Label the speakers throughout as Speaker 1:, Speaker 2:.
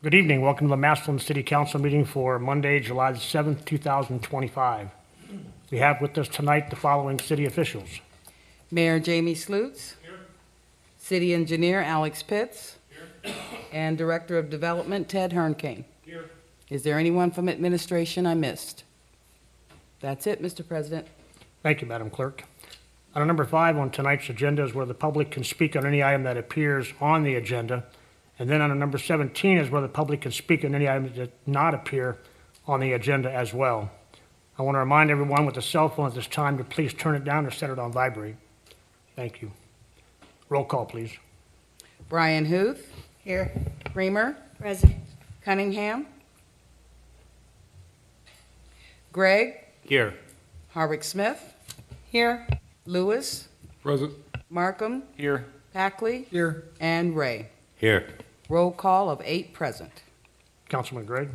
Speaker 1: Good evening. Welcome to the Massillon City Council meeting for Monday, July the 7th, 2025. We have with us tonight the following city officials.
Speaker 2: Mayor Jamie Slutes. Here. City Engineer Alex Pitts. Here. And Director of Development Ted Hernkane.
Speaker 1: Here.
Speaker 2: Is there anyone from administration I missed? That's it, Mr. President.
Speaker 1: Thank you, Madam Clerk. Item number 5 on tonight's agenda is where the public can speak on any item that appears on the agenda. And then item number 17 is where the public can speak on any item that did not appear on the agenda as well. I want to remind everyone with a cell phone at this time to please turn it down or set it on vibrate. Thank you. Roll call, please.
Speaker 2: Brian Huth.
Speaker 3: Here.
Speaker 2: Creamer.
Speaker 3: Present.
Speaker 2: Cunningham. Gregg.
Speaker 4: Here.
Speaker 2: Harvick Smith.
Speaker 3: Here.
Speaker 2: Lewis.
Speaker 4: Present.
Speaker 2: Markham.
Speaker 4: Here.
Speaker 2: Packley.
Speaker 4: Here.
Speaker 2: And Ray.
Speaker 4: Here.
Speaker 2: Roll call of 8 present.
Speaker 1: Councilman Gregg.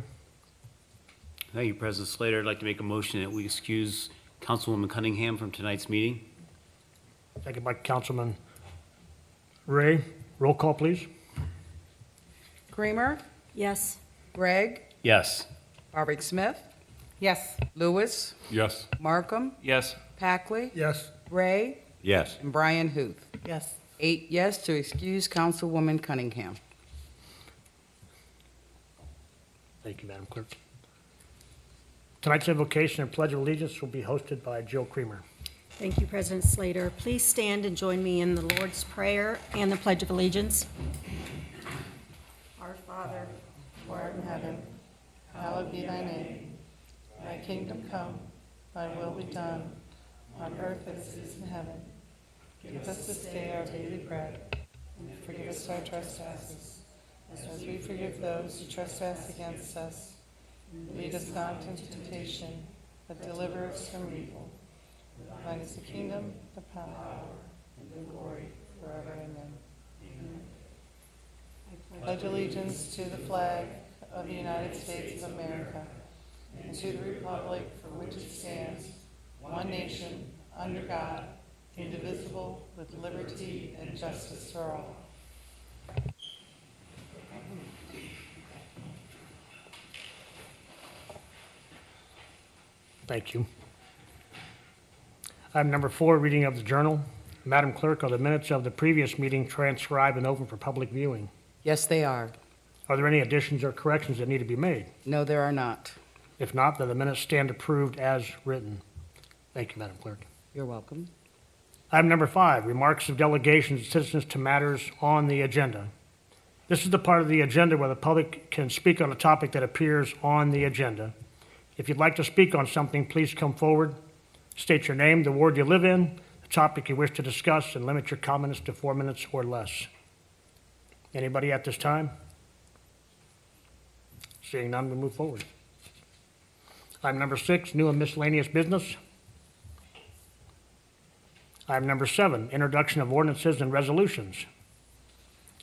Speaker 4: Thank you, President Slater. I'd like to make a motion that we excuse Councilwoman Cunningham from tonight's meeting.
Speaker 1: Second by Councilman Ray. Roll call, please.
Speaker 2: Creamer.
Speaker 3: Yes.
Speaker 2: Gregg.
Speaker 4: Yes.
Speaker 2: Harvick Smith.
Speaker 3: Yes.
Speaker 2: Lewis.
Speaker 4: Yes.
Speaker 2: Markham.
Speaker 4: Yes.
Speaker 2: Packley.
Speaker 1: Yes.
Speaker 2: Ray.
Speaker 4: Yes.
Speaker 2: And Brian Huth.
Speaker 3: Yes.
Speaker 2: 8 yes to excuse Councilwoman Cunningham.
Speaker 1: Thank you, Madam Clerk. Tonight's invocation and pledge of allegiance will be hosted by Jill Creamer.
Speaker 5: Thank you, President Slater. Please stand and join me in the Lord's Prayer and the Pledge of Allegiance.
Speaker 3: Our Father, who art in heaven, hallowed be thy name. Thy kingdom come, thy will be done, on earth as it is in heaven. Give us this day our daily bread, and forgive us our trespasses, as we forgive those who trespass against us. Lead us not into temptation, but deliver us from evil. Thine is the kingdom, the power, and the glory, forever. Amen. I pledge allegiance to the flag of the United States of America, and to the republic for which it stands, one nation, under God, indivisible, with liberty and justice for all.
Speaker 1: Thank you. Item number 4, reading of the journal. Madam Clerk, are the minutes of the previous meeting transcribed and open for public viewing?
Speaker 2: Yes, they are.
Speaker 1: Are there any additions or corrections that need to be made?
Speaker 2: No, there are not.
Speaker 1: If not, then the minutes stand approved as written. Thank you, Madam Clerk.
Speaker 2: You're welcome.
Speaker 1: Item number 5, remarks of delegations and citizens to matters on the agenda. This is the part of the agenda where the public can speak on a topic that appears on the agenda. If you'd like to speak on something, please come forward, state your name, the ward you live in, the topic you wish to discuss, and limit your comments to 4 minutes or less. Anybody at this time? Seeing none, we move forward. Item number 6, new and miscellaneous business. Item number 7, introduction of ordinances and resolutions.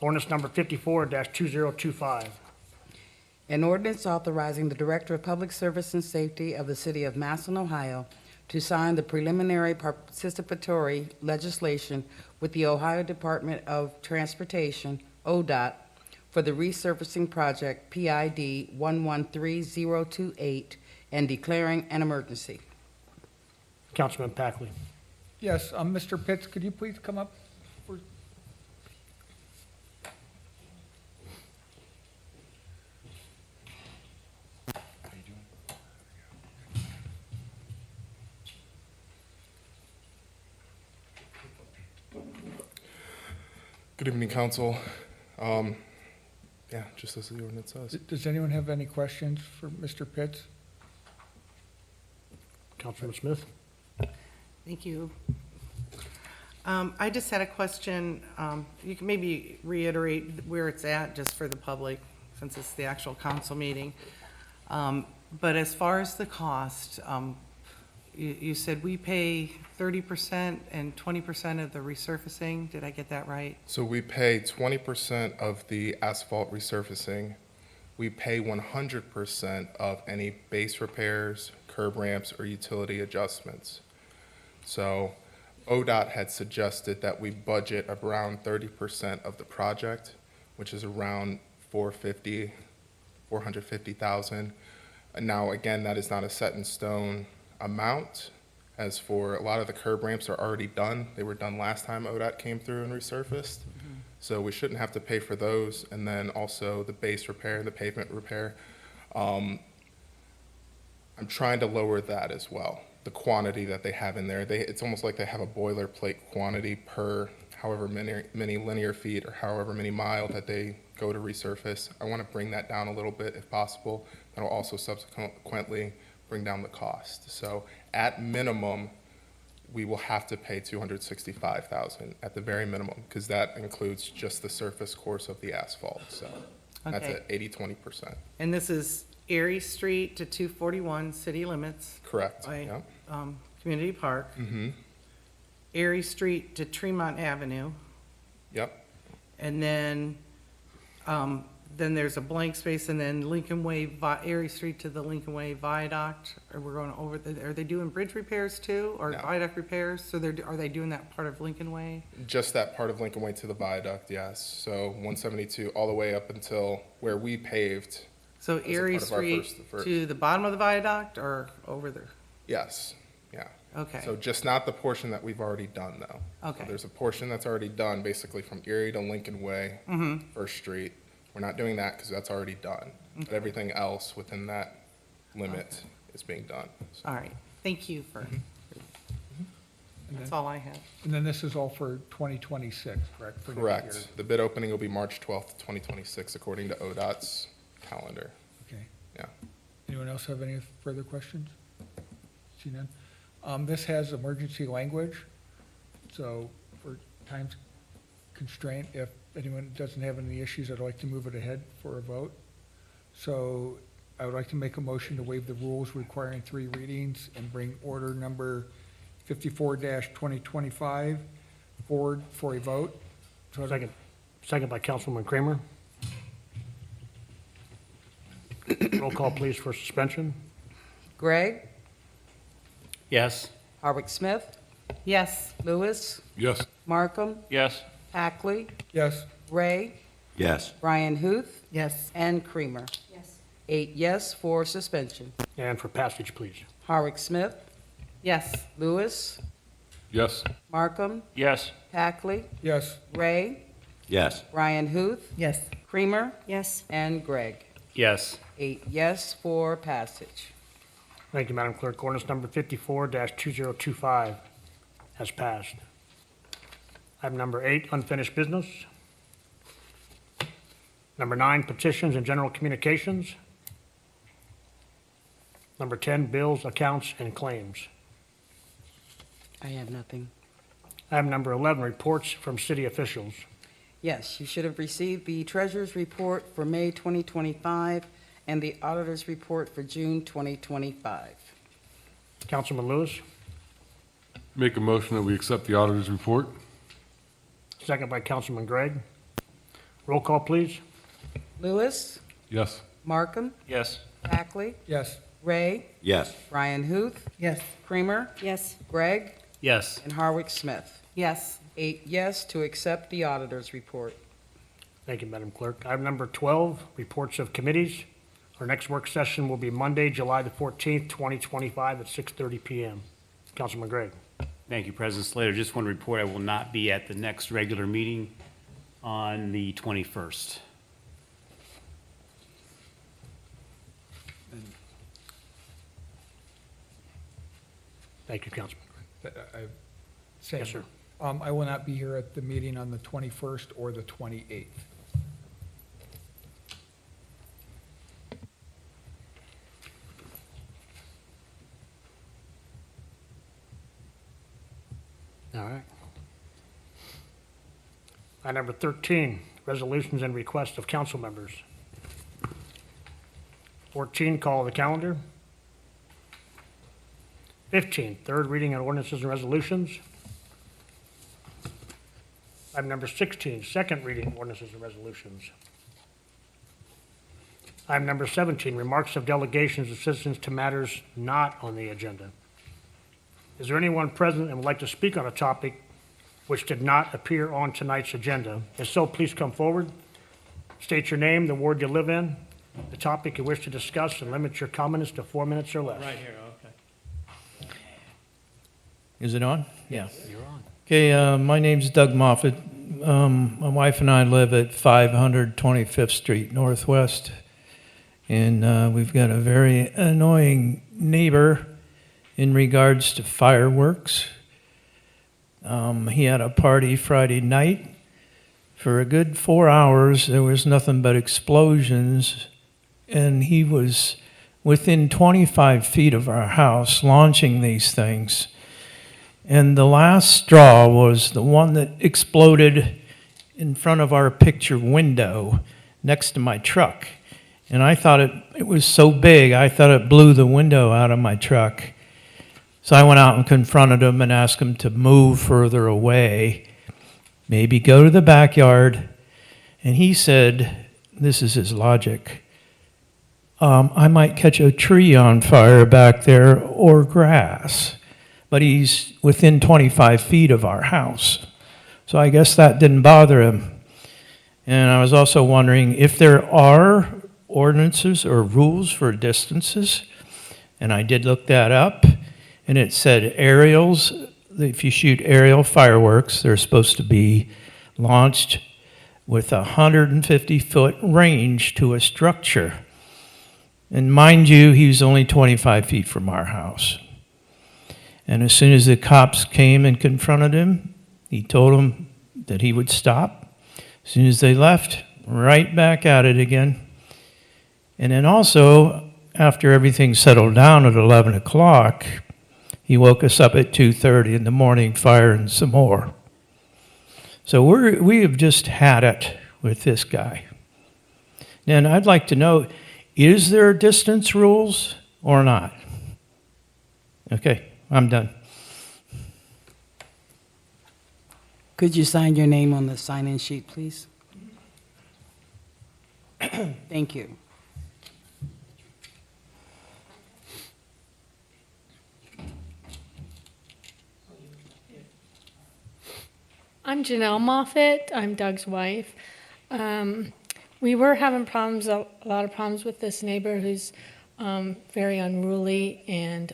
Speaker 1: Ordinance number 54-2025.
Speaker 2: An ordinance authorizing the Director of Public Service and Safety of the City of Massillon, Ohio, to sign the preliminary participatory legislation with the Ohio Department of Transportation, ODOT, for the resurfacing project PID 113028 and declaring an emergency.
Speaker 1: Councilman Packley.
Speaker 6: Yes, Mr. Pitts, could you please come up?
Speaker 7: Good evening, Council. Yeah, just as the ordinance says.
Speaker 6: Does anyone have any questions for Mr. Pitts?
Speaker 1: Councilman Smith.
Speaker 3: Thank you. I just had a question. You can maybe reiterate where it's at, just for the public, since it's the actual council meeting. But as far as the cost, you said we pay 30% and 20% of the resurfacing. Did I get that right?
Speaker 7: So we pay 20% of the asphalt resurfacing. We pay 100% of any base repairs, curb ramps, or utility adjustments. So ODOT had suggested that we budget around 30% of the project, which is around $450 $450,000. Now, again, that is not a set in stone amount. As for a lot of the curb ramps are already done. They were done last time ODOT came through and resurfaced. So we shouldn't have to pay for those. And then also the base repair, the pavement repair. I'm trying to lower that as well. The quantity that they have in there, it's almost like they have a boilerplate quantity per however many linear feet or however many mile that they go to resurface. I want to bring that down a little bit if possible. That'll also subsequently bring down the cost. So at minimum, we will have to pay $265,000 at the very minimum, because that includes just the surface course of the asphalt. So that's
Speaker 3: Okay.
Speaker 7: at 80-20%.
Speaker 3: And this is Erie Street to 241 city limits
Speaker 7: Correct.
Speaker 3: by
Speaker 7: Yep.
Speaker 3: Community Park. Erie Street to Tremont Avenue.
Speaker 7: Yep.
Speaker 3: And then there's a blank space, and then Lincoln Way, Erie Street to the Lincoln Way Viaduct. Or we're going over, are they doing bridge repairs too, or
Speaker 7: No.
Speaker 3: viaduct repairs? So are they doing that part of Lincoln Way?
Speaker 7: Just that part of Lincoln Way to the viaduct, yes. So 172 all the way up until where we paved.
Speaker 3: So
Speaker 7: a
Speaker 3: Erie
Speaker 7: part of our
Speaker 3: Street
Speaker 7: first-
Speaker 3: to the bottom of the viaduct, or over there?
Speaker 7: Yes, yeah.
Speaker 3: Okay.
Speaker 7: So just not the portion that we've already done, though.
Speaker 3: Okay.
Speaker 7: So there's a portion that's already done, basically from Erie to Lincoln Way, First Street. We're not doing that because that's already done. But everything else within that limit is being done. So
Speaker 3: All right, thank you for, that's all I have.
Speaker 6: And then this is all for 2026, correct? For next year?
Speaker 7: correct. The bid opening will be March 12th, 2026, according to ODOT's calendar.
Speaker 6: Okay.
Speaker 7: Yeah.
Speaker 6: Anyone else have any further questions? See none? This has emergency language, so for time's constraint, if anyone doesn't have any issues, I'd like to move it ahead for a vote. So I would like to make a motion to waive the rules requiring 3 readings and bring order number 54-2025 forward for a vote. So I'd-
Speaker 1: Second by Councilwoman Kramer. Roll call, please, for suspension.
Speaker 2: Gregg,
Speaker 4: Yes.
Speaker 2: Hardwick Smith,
Speaker 3: Yes,
Speaker 2: Lewis,
Speaker 8: Yes.
Speaker 2: Markham,
Speaker 8: Yes.
Speaker 2: Hackley,
Speaker 6: Yes,
Speaker 2: Ray,
Speaker 8: Yes.
Speaker 2: Brian Huth,
Speaker 3: yes,
Speaker 2: and Creamer.
Speaker 5: Yes.
Speaker 2: 8 yes for suspension.
Speaker 1: And for passage, please.
Speaker 2: Hardwick Smith,
Speaker 3: yes,
Speaker 2: Lewis,
Speaker 8: Yes.
Speaker 2: Markham,
Speaker 8: Yes.
Speaker 2: Hackley,
Speaker 6: yes,
Speaker 2: Ray,
Speaker 8: Yes.
Speaker 2: Brian Huth,
Speaker 3: yes,
Speaker 2: Creamer,
Speaker 5: Yes.
Speaker 2: and Gregg.
Speaker 4: Yes.
Speaker 2: 8 yes for passage.
Speaker 1: Thank you, Madam Clerk. Ordinance number 54-2025 has passed. Item number 8, unfinished business. Number 9, petitions and general communications. Number 10, bills, accounts, and claims.
Speaker 2: I have nothing.
Speaker 1: Item number 11, reports from city officials.
Speaker 2: Yes, you should have received the treasurer's report for May 2025 and the auditor's report for June 2025.
Speaker 1: Councilman Lewis,
Speaker 8: Make a motion that we accept the auditor's report.
Speaker 1: second by Councilman Gregg. Roll call, please.
Speaker 2: Lewis,
Speaker 8: Yes.
Speaker 2: Markham,
Speaker 8: Yes.
Speaker 2: Hackley,
Speaker 6: yes,
Speaker 2: Ray,
Speaker 8: Yes.
Speaker 2: Brian Huth,
Speaker 3: yes,
Speaker 2: Creamer,
Speaker 5: Yes.
Speaker 2: Gregg,
Speaker 4: Yes.
Speaker 2: and Hardwick Smith.
Speaker 3: yes,
Speaker 2: 8 yes to accept the auditor's report.
Speaker 1: Thank you, Madam Clerk. Item number 12, reports of committees. Our next work session will be Monday, July the 14th, 2025 at 6:30 PM. Councilman Gregg.
Speaker 4: Thank you, President Slater. Just want to report I will not be at the next regular meeting on the 21st.
Speaker 1: Thank you, Councilman.
Speaker 6: same.
Speaker 1: Yes, sir.
Speaker 6: I will not be here at the meeting on the 21st or the 28th.
Speaker 1: All right. Item number 13, resolutions and requests of council members. 14, call of the calendar. 15, third reading on ordinances and resolutions. Item number 16, second reading ordinances and resolutions. Item number 17, remarks of delegations of citizens to matters not on the agenda. Is there anyone present and would like to speak on a topic which did not appear on tonight's agenda? If so, please come forward, state your name, the ward you live in, the topic you wish to discuss and limit your comments to 4 minutes or less.
Speaker 4: Right here, okay.
Speaker 9: Is it on? Yeah.
Speaker 4: You're on.
Speaker 9: Okay, my name's Doug Moffett. My wife and I live at 525th Street Northwest, and we've got a very annoying neighbor in regards to fireworks. He had a party Friday night. For a good 4 hours, there was nothing but explosions, and he was within 25 feet of our house launching these things. And the last straw was the one that exploded in front of our picture window next to my truck. And I thought it was so big, I thought it blew the window out of my truck. So I went out and confronted him and asked him to move further away, maybe go to the backyard. And he said, this is his logic, I might catch a tree on fire back there or grass. But he's within 25 feet of our house. So I guess that didn't bother him. And I was also wondering if there are ordinances or rules for distances. And I did look that up. And it said aerials, if you shoot aerial fireworks, they're supposed to be launched with a 150-foot range to a structure. And mind you, he was only 25 feet from our house. And as soon as the cops came and confronted him, he told them that he would stop. As soon as they left, right back at it again. And then also, after everything settled down at 11 o'clock, he woke us up at 2:30 in the morning, firing some more. So we have just had it with this guy. And I'd like to know, is there distance rules or not? Okay. I'm done.
Speaker 2: Could you sign your name on the sign-in sheet, please? Thank you.
Speaker 10: I'm Janelle Moffett. I'm Doug's wife. We were having problems, a lot of problems with this neighbor who's very unruly and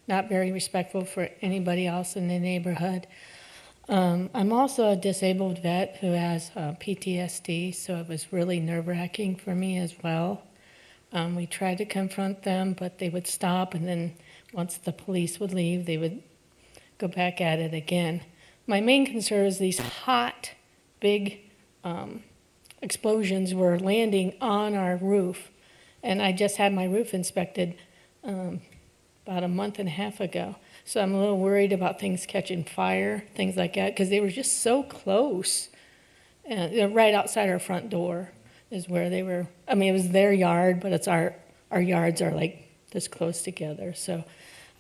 Speaker 10: not very respectful for anybody else in the neighborhood. I'm also a disabled vet who has PTSD, so it was really nerve-wracking for me as well. We tried to confront them, but they would stop, and then once the police would leave, they would go back at it again. My main concern is these hot, big explosions were landing on our roof, and I just had my roof inspected about a month and a half ago. So I'm a little worried about things catching fire, things like that, because they were just so close. And they're right outside our front door is where they were. I mean, it was their yard, but it's our yards are like this close together. So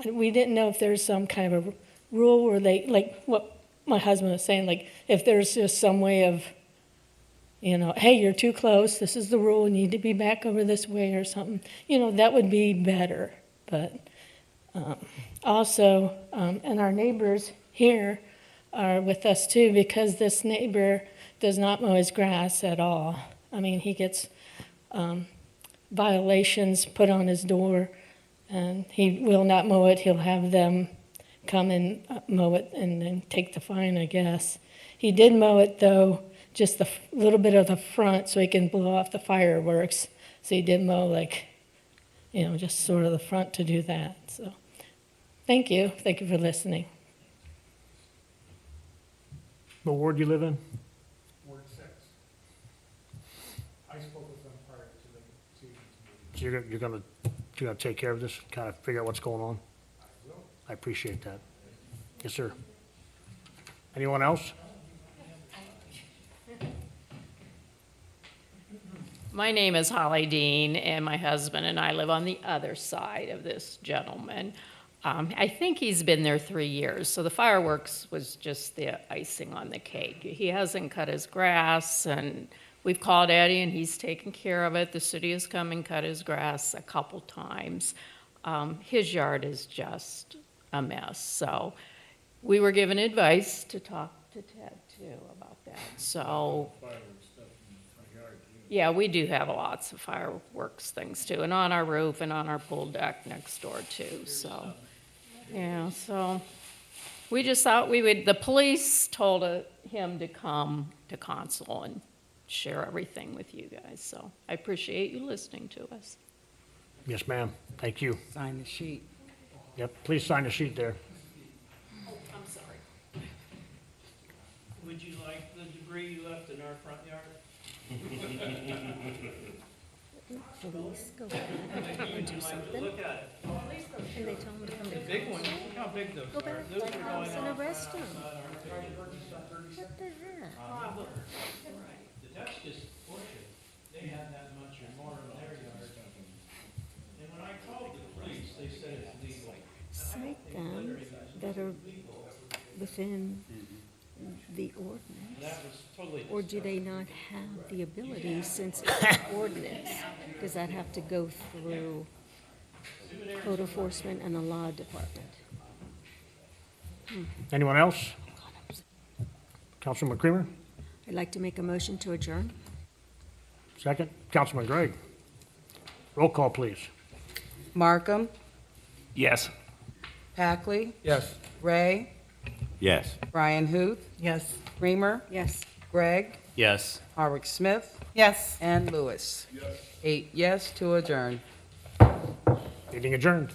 Speaker 10: we didn't know if there's some kind of a rule where they, like what my husband was saying, like if there's just some way of, you know, hey, you're too close, this is the rule, you need to be back over this way or something. You know, that would be better. But also, and our neighbors here are with us too, because this neighbor does not mow his grass at all. I mean, he gets violations put on his door, and he will not mow it. He'll have them come and mow it and then take the fine, I guess. He did mow it, though, just a little bit of the front so he can blow off the fireworks. So he did mow, like, you know, just sort of the front to do that. So thank you. Thank you for listening.
Speaker 1: What ward do you live in?
Speaker 6: Ward 6. I spoke with them prior to the season's meeting.
Speaker 1: So you're gonna take care of this, kind of figure out what's going on?
Speaker 6: I will.
Speaker 1: I appreciate that. Yes, sir. Anyone else?
Speaker 11: My name is Holly Dean, and my husband and I live on the other side of this gentleman. I think he's been there 3 years, so the fireworks was just the icing on the cake. He hasn't cut his grass, and we've called Eddie, and he's taken care of it. The city has come and cut his grass a couple times. His yard is just a mess, so we were given advice to talk to Ted, too, about that. So, Yeah, we do have lots of fireworks things too, and on our roof and on our pool deck next door too, so. Yeah, so we just thought we would, the police told him to come to Consul and share everything with you guys, so I appreciate you listening to us.
Speaker 1: Yes, ma'am. Thank you.
Speaker 2: Sign the sheet.
Speaker 1: Yep, please sign the sheet there.
Speaker 11: I'm sorry.
Speaker 9: Would you like the debris you left in our front yard?
Speaker 5: Police go back and do something,
Speaker 9: Look at it.
Speaker 5: and they tell them to come to
Speaker 9: Big one, look how big those
Speaker 5: Go back
Speaker 9: are.
Speaker 5: to
Speaker 9: Those
Speaker 5: the
Speaker 9: are
Speaker 5: house
Speaker 9: going
Speaker 5: and
Speaker 9: on.
Speaker 5: arrest them. What the heck?
Speaker 9: That's just a portion. They had that much or more in their yard. And when I called the police, they said it's legal.
Speaker 5: Cite them that are within the ordinance.
Speaker 9: That was totally.
Speaker 5: Or do they not have the ability since it's an ordinance? Does that have to go through code enforcement and the law department?
Speaker 1: Anyone else? Councilman Creamer,
Speaker 5: I'd like to make a motion to adjourn.
Speaker 1: second. Councilman Gregg. Roll call, please.
Speaker 2: Markham,
Speaker 4: Yes.
Speaker 2: Packley,
Speaker 6: Yes.
Speaker 2: Ray,
Speaker 4: Yes.
Speaker 2: Brian Huth,
Speaker 3: Yes.
Speaker 2: Creamer,
Speaker 5: Yes.
Speaker 2: Gregg,
Speaker 4: Yes.
Speaker 2: Harwick Smith,
Speaker 3: Yes.
Speaker 2: and Lewis. 8 yes to adjourn.
Speaker 1: Meeting adjourned.